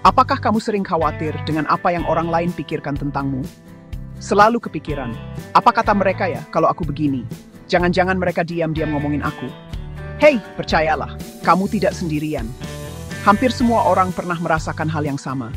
Apakah kamu sering khawatir dengan apa yang orang lain pikirkan tentangmu? Selalu kepikiran, apa kata mereka ya kalau aku begini? Jangan-jangan mereka diam-diam ngomongin aku. Hei, percayalah, kamu tidak sendirian. Hampir semua orang pernah merasakan hal yang sama.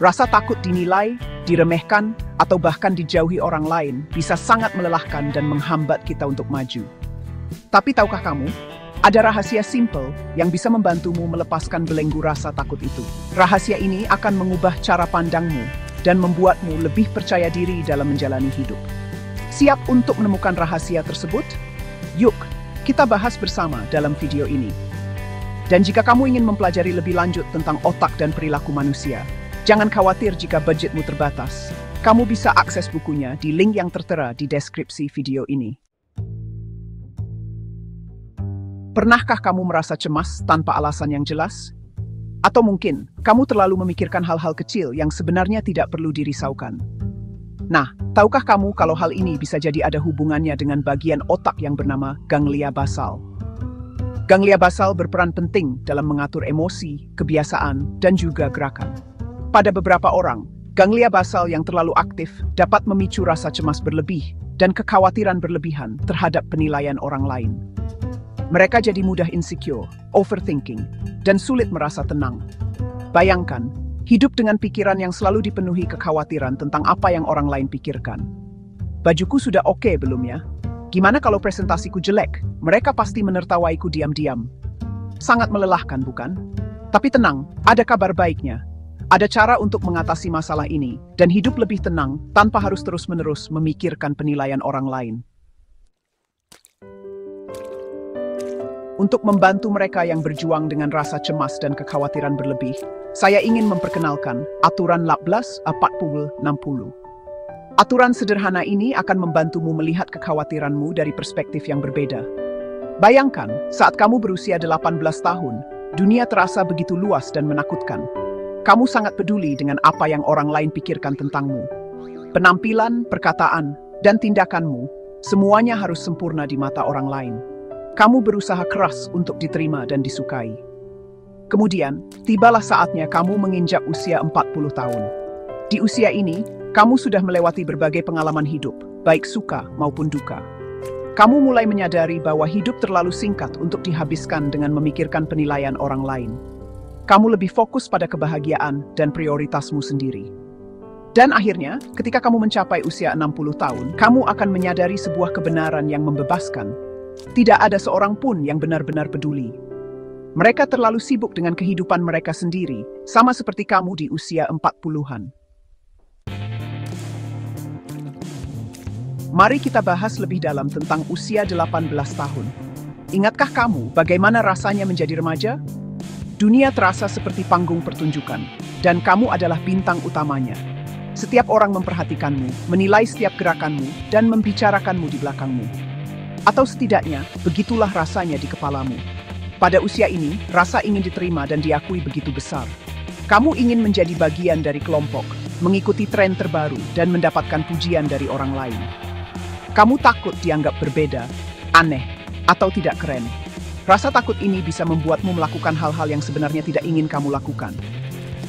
Rasa takut dinilai, diremehkan, atau bahkan dijauhi orang lain bisa sangat melelahkan dan menghambat kita untuk maju. Tapi tahukah kamu, ada rahasia simple yang bisa membantumu melepaskan belenggu rasa takut itu. Rahasia ini akan mengubah cara pandangmu dan membuatmu lebih percaya diri dalam menjalani hidup. Siap untuk menemukan rahasia tersebut? Yuk, kita bahas bersama dalam video ini. Dan jika kamu ingin mempelajari lebih lanjut tentang otak dan perilaku manusia, jangan khawatir jika budgetmu terbatas. Kamu bisa akses bukunya di link yang tertera di deskripsi video ini. Pernahkah kamu merasa cemas tanpa alasan yang jelas? Atau mungkin kamu terlalu memikirkan hal-hal kecil yang sebenarnya tidak perlu dirisaukan? Nah, tahukah kamu kalau hal ini bisa jadi ada hubungannya dengan bagian otak yang bernama ganglia basal? Ganglia basal berperan penting dalam mengatur emosi, kebiasaan, dan juga gerakan. Pada beberapa orang, ganglia basal yang terlalu aktif dapat memicu rasa cemas berlebih dan kekhawatiran berlebihan terhadap penilaian orang lain. Mereka jadi mudah insecure, overthinking, dan sulit merasa tenang. Bayangkan, hidup dengan pikiran yang selalu dipenuhi kekhawatiran tentang apa yang orang lain pikirkan. Bajuku sudah oke belum ya? Gimana kalau presentasiku jelek? Mereka pasti menertawaiku diam-diam. Sangat melelahkan, bukan? Tapi tenang, ada kabar baiknya. Ada cara untuk mengatasi masalah ini, dan hidup lebih tenang tanpa harus terus-menerus memikirkan penilaian orang lain. Untuk membantu mereka yang berjuang dengan rasa cemas dan kekhawatiran berlebih, saya ingin memperkenalkan aturan 18-40-60. Aturan sederhana ini akan membantumu melihat kekhawatiranmu dari perspektif yang berbeda. Bayangkan, saat kamu berusia 18 tahun, dunia terasa begitu luas dan menakutkan. Kamu sangat peduli dengan apa yang orang lain pikirkan tentangmu. Penampilan, perkataan, dan tindakanmu, semuanya harus sempurna di mata orang lain. Kamu berusaha keras untuk diterima dan disukai. Kemudian, tibalah saatnya kamu menginjak usia 40 tahun. Di usia ini, kamu sudah melewati berbagai pengalaman hidup, baik suka maupun duka. Kamu mulai menyadari bahwa hidup terlalu singkat untuk dihabiskan dengan memikirkan penilaian orang lain. Kamu lebih fokus pada kebahagiaan dan prioritasmu sendiri. Dan akhirnya, ketika kamu mencapai usia 60 tahun, kamu akan menyadari sebuah kebenaran yang membebaskan. Tidak ada seorang pun yang benar-benar peduli. Mereka terlalu sibuk dengan kehidupan mereka sendiri, sama seperti kamu di usia 40-an. Mari kita bahas lebih dalam tentang usia 18 tahun. Ingatkah kamu bagaimana rasanya menjadi remaja? Dunia terasa seperti panggung pertunjukan, dan kamu adalah bintang utamanya. Setiap orang memperhatikanmu, menilai setiap gerakanmu, dan membicarakanmu di belakangmu. Atau setidaknya, begitulah rasanya di kepalamu. Pada usia ini, rasa ingin diterima dan diakui begitu besar. Kamu ingin menjadi bagian dari kelompok, mengikuti tren terbaru, dan mendapatkan pujian dari orang lain. Kamu takut dianggap berbeda, aneh, atau tidak keren. Rasa takut ini bisa membuatmu melakukan hal-hal yang sebenarnya tidak ingin kamu lakukan.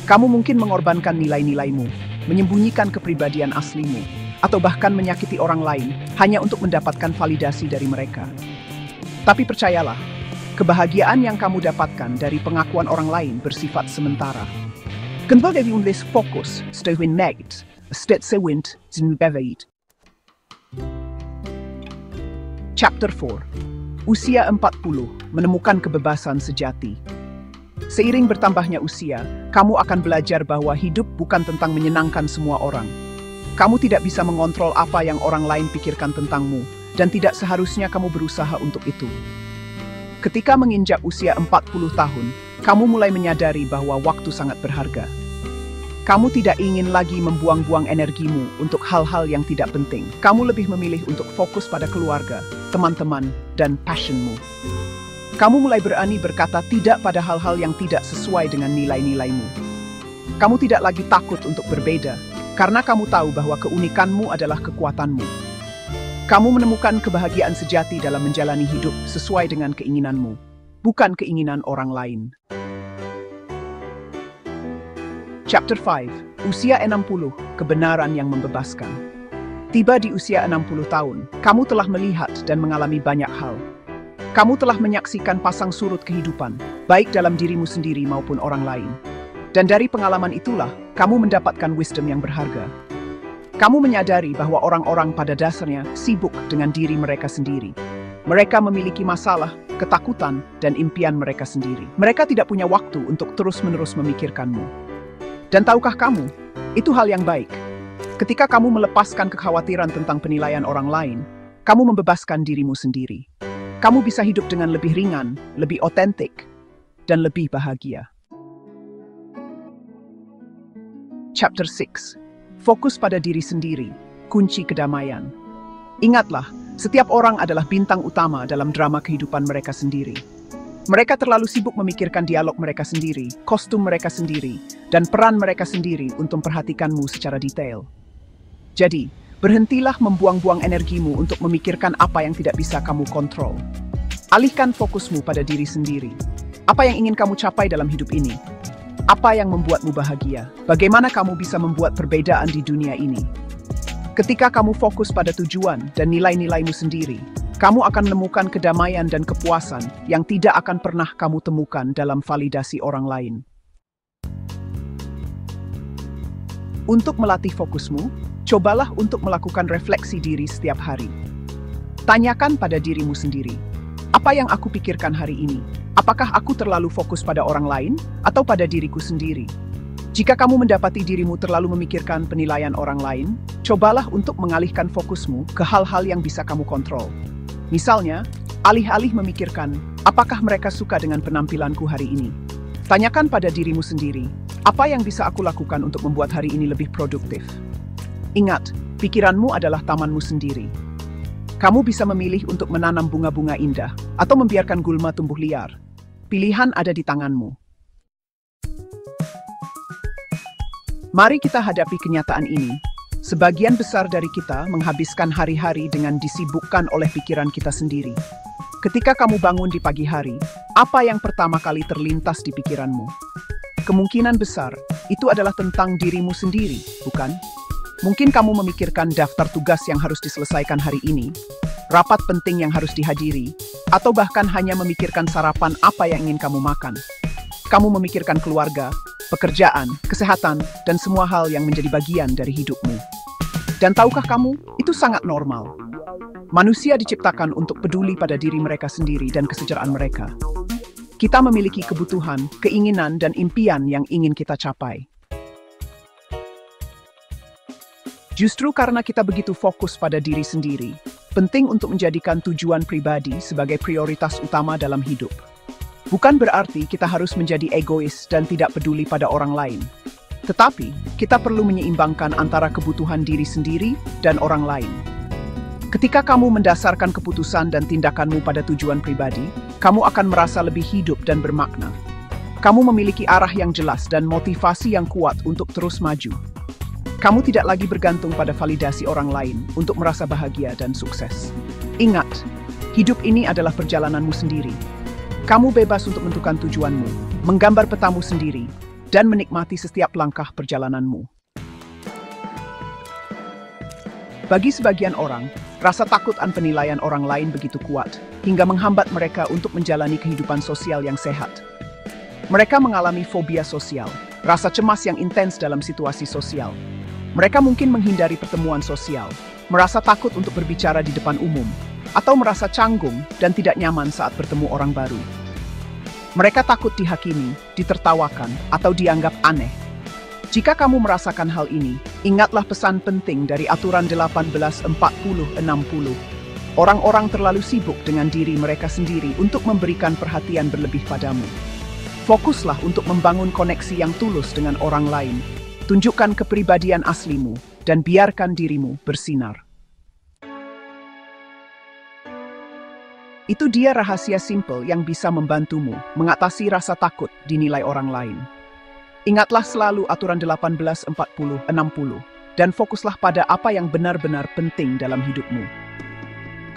Kamu mungkin mengorbankan nilai-nilaimu, menyembunyikan kepribadian aslimu, atau bahkan menyakiti orang lain hanya untuk mendapatkan validasi dari mereka. Tapi percayalah, kebahagiaan yang kamu dapatkan dari pengakuan orang lain bersifat sementara. Kembali menulis fokus, stewin negt, stetsewint, zinbeveid. Chapter 4. Usia 40, menemukan kebebasan sejati. Seiring bertambahnya usia, kamu akan belajar bahwa hidup bukan tentang menyenangkan semua orang. Kamu tidak bisa mengontrol apa yang orang lain pikirkan tentangmu, dan tidak seharusnya kamu berusaha untuk itu. Ketika menginjak usia 40 tahun, kamu mulai menyadari bahwa waktu sangat berharga. Kamu tidak ingin lagi membuang-buang energimu untuk hal-hal yang tidak penting. Kamu lebih memilih untuk fokus pada keluarga, teman-teman, dan passionmu. Kamu mulai berani berkata tidak pada hal-hal yang tidak sesuai dengan nilai-nilaimu. Kamu tidak lagi takut untuk berbeda, karena kamu tahu bahwa keunikanmu adalah kekuatanmu. Kamu menemukan kebahagiaan sejati dalam menjalani hidup sesuai dengan keinginanmu, bukan keinginan orang lain. Chapter 5, Usia 60, Kebenaran yang Membebaskan. Tiba di usia 60 tahun, kamu telah melihat dan mengalami banyak hal. Kamu telah menyaksikan pasang surut kehidupan, baik dalam dirimu sendiri maupun orang lain. Dan dari pengalaman itulah, kamu mendapatkan wisdom yang berharga. Kamu menyadari bahwa orang-orang pada dasarnya sibuk dengan diri mereka sendiri. Mereka memiliki masalah, ketakutan, dan impian mereka sendiri. Mereka tidak punya waktu untuk terus-menerus memikirkanmu. Dan tahukah kamu, itu hal yang baik. Ketika kamu melepaskan kekhawatiran tentang penilaian orang lain, kamu membebaskan dirimu sendiri. Kamu bisa hidup dengan lebih ringan, lebih otentik, dan lebih bahagia. Chapter 6. Fokus pada diri sendiri, kunci kedamaian. Ingatlah, setiap orang adalah bintang utama dalam drama kehidupan mereka sendiri. Mereka terlalu sibuk memikirkan dialog mereka sendiri, kostum mereka sendiri, dan peran mereka sendiri untuk memperhatikanmu secara detail. Jadi, berhentilah membuang-buang energimu untuk memikirkan apa yang tidak bisa kamu kontrol. Alihkan fokusmu pada diri sendiri. Apa yang ingin kamu capai dalam hidup ini? Apa yang membuatmu bahagia? Bagaimana kamu bisa membuat perbedaan di dunia ini? Ketika kamu fokus pada tujuan dan nilai-nilaimu sendiri, kamu akan menemukan kedamaian dan kepuasan yang tidak akan pernah kamu temukan dalam validasi orang lain. Untuk melatih fokusmu, cobalah untuk melakukan refleksi diri setiap hari. Tanyakan pada dirimu sendiri, apa yang aku pikirkan hari ini? Apakah aku terlalu fokus pada orang lain atau pada diriku sendiri? Jika kamu mendapati dirimu terlalu memikirkan penilaian orang lain, cobalah untuk mengalihkan fokusmu ke hal-hal yang bisa kamu kontrol. Misalnya, alih-alih memikirkan, apakah mereka suka dengan penampilanku hari ini? Tanyakan pada dirimu sendiri, apa yang bisa aku lakukan untuk membuat hari ini lebih produktif? Ingat, pikiranmu adalah tamanmu sendiri. Kamu bisa memilih untuk menanam bunga-bunga indah atau membiarkan gulma tumbuh liar. Pilihan ada di tanganmu. Mari kita hadapi kenyataan ini. Sebagian besar dari kita menghabiskan hari-hari dengan disibukkan oleh pikiran kita sendiri. Ketika kamu bangun di pagi hari, apa yang pertama kali terlintas di pikiranmu? Kemungkinan besar, itu adalah tentang dirimu sendiri, bukan? Mungkin kamu memikirkan daftar tugas yang harus diselesaikan hari ini, rapat penting yang harus dihadiri, atau bahkan hanya memikirkan sarapan apa yang ingin kamu makan. Kamu memikirkan keluarga, pekerjaan, kesehatan, dan semua hal yang menjadi bagian dari hidupmu. Dan tahukah kamu, itu sangat normal. Manusia diciptakan untuk peduli pada diri mereka sendiri dan kesejahteraan mereka. Kita memiliki kebutuhan, keinginan, dan impian yang ingin kita capai. Justru karena kita begitu fokus pada diri sendiri, penting untuk menjadikan tujuan pribadi sebagai prioritas utama dalam hidup. Bukan berarti kita harus menjadi egois dan tidak peduli pada orang lain. Tetapi, kita perlu menyeimbangkan antara kebutuhan diri sendiri dan orang lain. Ketika kamu mendasarkan keputusan dan tindakanmu pada tujuan pribadi, kamu akan merasa lebih hidup dan bermakna. Kamu memiliki arah yang jelas dan motivasi yang kuat untuk terus maju. Kamu tidak lagi bergantung pada validasi orang lain untuk merasa bahagia dan sukses. Ingat, hidup ini adalah perjalananmu sendiri. Kamu bebas untuk menentukan tujuanmu, menggambar petamu sendiri, dan menikmati setiap langkah perjalananmu. Bagi sebagian orang, rasa takut akan penilaian orang lain begitu kuat, hingga menghambat mereka untuk menjalani kehidupan sosial yang sehat. Mereka mengalami fobia sosial, rasa cemas yang intens dalam situasi sosial. Mereka mungkin menghindari pertemuan sosial, merasa takut untuk berbicara di depan umum, atau merasa canggung dan tidak nyaman saat bertemu orang baru. Mereka takut dihakimi, ditertawakan, atau dianggap aneh. Jika kamu merasakan hal ini, ingatlah pesan penting dari aturan 18-40-60. Orang-orang terlalu sibuk dengan diri mereka sendiri untuk memberikan perhatian berlebih padamu. Fokuslah untuk membangun koneksi yang tulus dengan orang lain. Tunjukkan kepribadian aslimu, dan biarkan dirimu bersinar. Itu dia rahasia simpel yang bisa membantumu mengatasi rasa takut dinilai orang lain. Ingatlah selalu aturan 18-40-60 dan fokuslah pada apa yang benar-benar penting dalam hidupmu.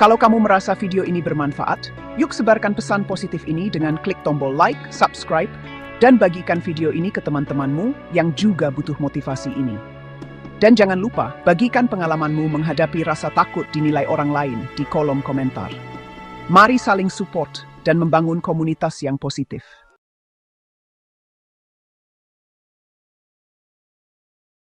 Kalau kamu merasa video ini bermanfaat, yuk sebarkan pesan positif ini dengan klik tombol like, subscribe, Dan bagikan video ini ke teman-temanmu yang juga butuh motivasi ini. Dan jangan lupa, bagikan pengalamanmu menghadapi rasa takut dinilai orang lain di kolom komentar. Mari saling support dan membangun komunitas yang positif.